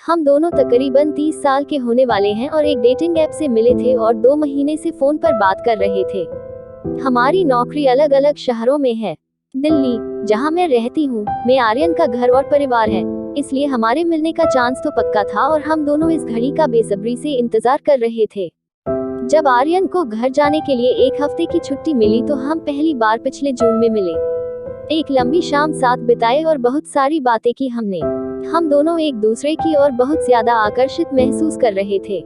हम दोनों तकरीबन 30 साल के होने वाले हैं और एक डेटिंग ऐप से मिले थे और 2 महीने से फोन पर बात कर रहे थे। हमारी नौकरी अलग अलग शहरों में है। दिल्ली, जहां मैं रहती हूँ, में आर्यन का घर और परिवार है, इसलिए हमारे मिलने का चांस तो पक्का था और हम दोनों इस घड़ी का बेसब्री से इंतजार कर रहे थे। जब आर्यन को घर जाने के लिए 1 हफ्ते की छुट्टी मिली तो हम पहली बार पिछले जून में मिले। एक लंबी शाम साथ बिताए और बहुत सारी बातें की हमने। हम दोनों एक दूसरे की ओर बहुत ज्यादा आकर्षित महसूस कर रहे थे।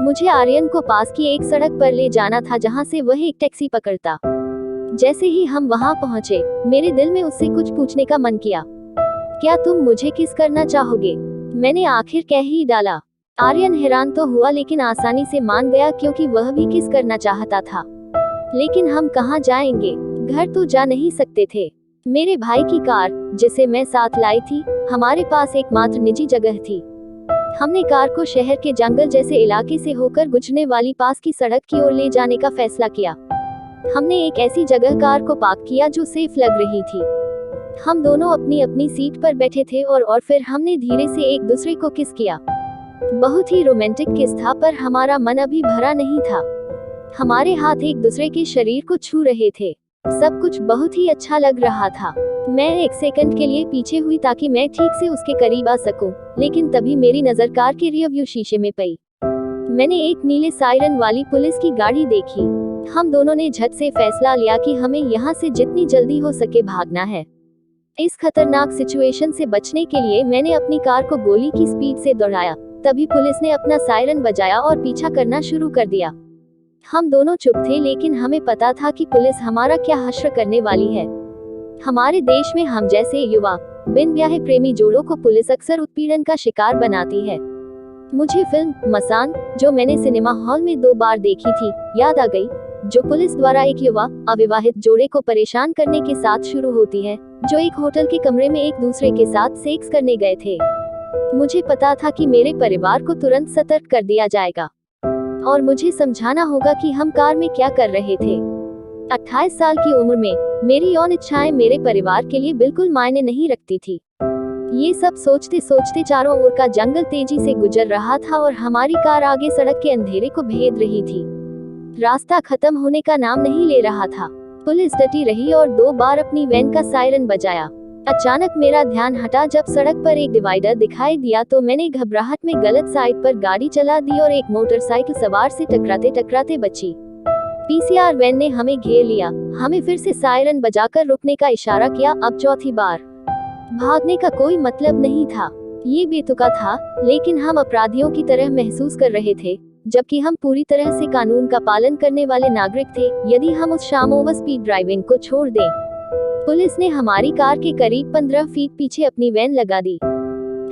मुझे आर्यन को पास की एक सड़क पर ले जाना था जहां से वह एक टैक्सी पकड़ता। जैसे ही हम वहां पहुंचे, मेरे दिल में उससे कुछ पूछने का मन किया। क्या तुम मुझे किस करना चाहोगे? मैंने आखिर कह ही डाला। आर्यन हैरान तो हुआ लेकिन आसानी से मान गया क्योंकि वह भी किस करना चाहता था। लेकिन हम कहाँ जाएंगे? घर तो जा नहीं सकते थे। मेरे भाई की कार, जिसे मैं साथ लाई थी, हमारे पास एकमात्र निजी जगह थी। हमने कार को शहर के जंगल जैसे इलाके से होकर गुजरने वाली पास की सड़क की ओर ले जाने का फैसला किया। हमने एक ऐसी जगह कार को पार्क किया जो सेफ लग रही थी। हम दोनों अपनी अपनी सीट पर बैठे थे और फिर हमने धीरे से एक दूसरे को किस किया। बहुत ही रोमांटिक किस था, पर हमारा मन अभी भरा नहीं था। हमारे हाथ एक दूसरे के शरीर को छू रहे थे। सब कुछ बहुत ही अच्छा लग रहा था। मैं 1 सेकंड के लिए पीछे हुई ताकि मैं ठीक से उसके करीब आ सकूं, लेकिन तभी मेरी नजर कार के रियरव्यू शीशे में पई। मैंने एक नीले सायरन वाली पुलिस की गाड़ी देखी। हम दोनों ने झट से फैसला लिया कि हमें यहाँ से जितनी जल्दी हो सके भागना है। इस खतरनाक सिचुएशन से बचने के लिए मैंने अपनी कार को गोली की स्पीड से दौड़ाया। तभी पुलिस ने अपना सायरन बजाया और पीछा करना शुरू कर दिया। हम दोनों चुप थे, लेकिन हमें पता था कि पुलिस हमारा क्या हश्र करने वाली है। हमारे देश में हम जैसे युवा, बिन ब्याहे प्रेमी जोड़ों को पुलिस अक्सर उत्पीड़न का शिकार बनाती है। मुझे फिल्म मसान, जो मैंने सिनेमा हॉल में 2 बार देखी थी, याद आ गई, जो पुलिस द्वारा एक युवा अविवाहित जोड़े को परेशान करने के साथ शुरू होती है, जो एक होटल के कमरे में एक दूसरे के साथ सेक्स करने गए थे। मुझे पता था कि मेरे परिवार को तुरंत सतर्क कर दिया जाएगा और मुझे समझाना होगा कि हम कार में क्या कर रहे थे। 28 साल की उम्र में मेरी यौन इच्छाएं मेरे परिवार के लिए बिल्कुल मायने नहीं रखती थी। ये सब सोचते सोचते चारों ओर का जंगल तेजी से गुजर रहा था और हमारी कार आगे सड़क के अंधेरे को भेद रही थी। रास्ता खत्म होने का नाम नहीं ले रहा था। पुलिस डटी रही और 2 बार अपनी वैन का सायरन बजाया। अचानक मेरा ध्यान हटा जब सड़क पर एक डिवाइडर दिखाई दिया तो मैंने घबराहट में गलत साइड पर गाड़ी चला दी और एक मोटरसाइकिल सवार से टकराते टकराते बची। पीसीआर वैन ने हमें घेर लिया। हमें फिर से सायरन बजाकर रुकने का इशारा किया, अब 4थी बार। भागने का कोई मतलब नहीं था। ये बेतुका था, लेकिन हम अपराधियों की तरह महसूस कर रहे थे, जबकि हम पूरी तरह से कानून का पालन करने वाले नागरिक थे। यदि हम उस शाम ओवर स्पीड ड्राइविंग को छोड़ दें। पुलिस ने हमारी कार के करीब 15 फीट पीछे अपनी वैन लगा दी।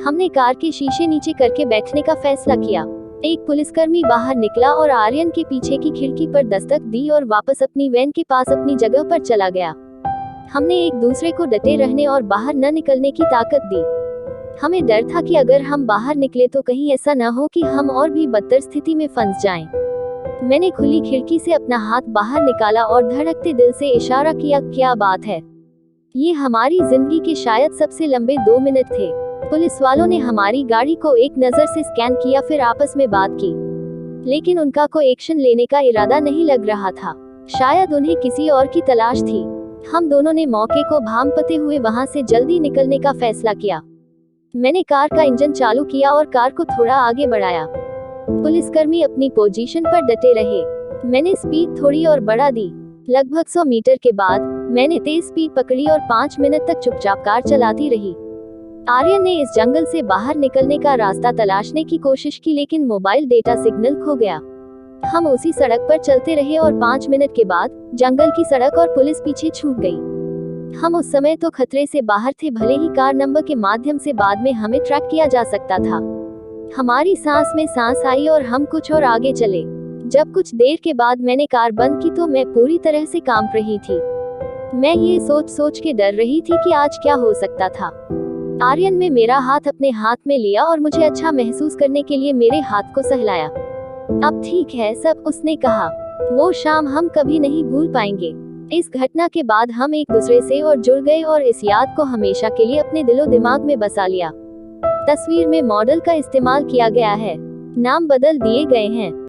हमने कार के शीशे नीचे करके बैठने का फैसला किया। एक पुलिसकर्मी बाहर निकला और आर्यन के पीछे की खिड़की पर दस्तक दी और वापस अपनी वैन के पास अपनी जगह पर चला गया। हमने एक दूसरे को डटे रहने और बाहर न निकलने की ताकत दी। हमें डर था कि अगर हम बाहर निकले तो कहीं ऐसा न हो कि हम और भी बदतर स्थिति में फंस जाएं। मैंने खुली खिड़की से अपना हाथ बाहर निकाला और धड़कते दिल से इशारा किया, क्या बात है। ये हमारी जिंदगी के शायद सबसे लंबे 2 मिनट थे। पुलिस वालों ने हमारी गाड़ी को एक नजर से स्कैन किया, फिर आपस में बात की, लेकिन उनका कोई एक्शन लेने का इरादा नहीं लग रहा था। शायद उन्हें किसी और की तलाश थी। हम दोनों ने मौके को भांपते हुए वहां से जल्दी निकलने का फैसला किया। मैंने कार का इंजन चालू किया और कार को थोड़ा आगे बढ़ाया। पुलिसकर्मी अपनी पोजीशन पर डटे रहे। मैंने स्पीड थोड़ी और बढ़ा दी। लगभग 100 मीटर के बाद मैंने तेज स्पीड पकड़ी और 5 मिनट तक चुपचाप कार चलाती रही। आर्यन ने इस जंगल से बाहर निकलने का रास्ता तलाशने की कोशिश की, लेकिन मोबाइल डेटा सिग्नल खो गया। हम उसी सड़क पर चलते रहे और 5 मिनट के बाद जंगल की सड़क और पुलिस पीछे छूट गई। हम उस समय तो खतरे से बाहर थे, भले ही कार नंबर के माध्यम से बाद में हमें ट्रैक किया जा सकता था। हमारी सांस में सांस आई और हम कुछ और आगे चले। जब कुछ देर के बाद मैंने कार बंद की तो मैं पूरी तरह से कांप रही थी। मैं ये सोच सोच के डर रही थी कि आज क्या हो सकता था। आर्यन ने मेरा हाथ अपने हाथ में लिया और मुझे अच्छा महसूस करने के लिए मेरे हाथ को सहलाया। अब ठीक है सब, उसने कहा। वो शाम हम कभी नहीं भूल पाएंगे। इस घटना के बाद हम एक दूसरे से और जुड़ गए और इस याद को हमेशा के लिए अपने दिलो दिमाग में बसा लिया। तस्वीर में मॉडल का इस्तेमाल किया गया है। नाम बदल दिए गए हैं।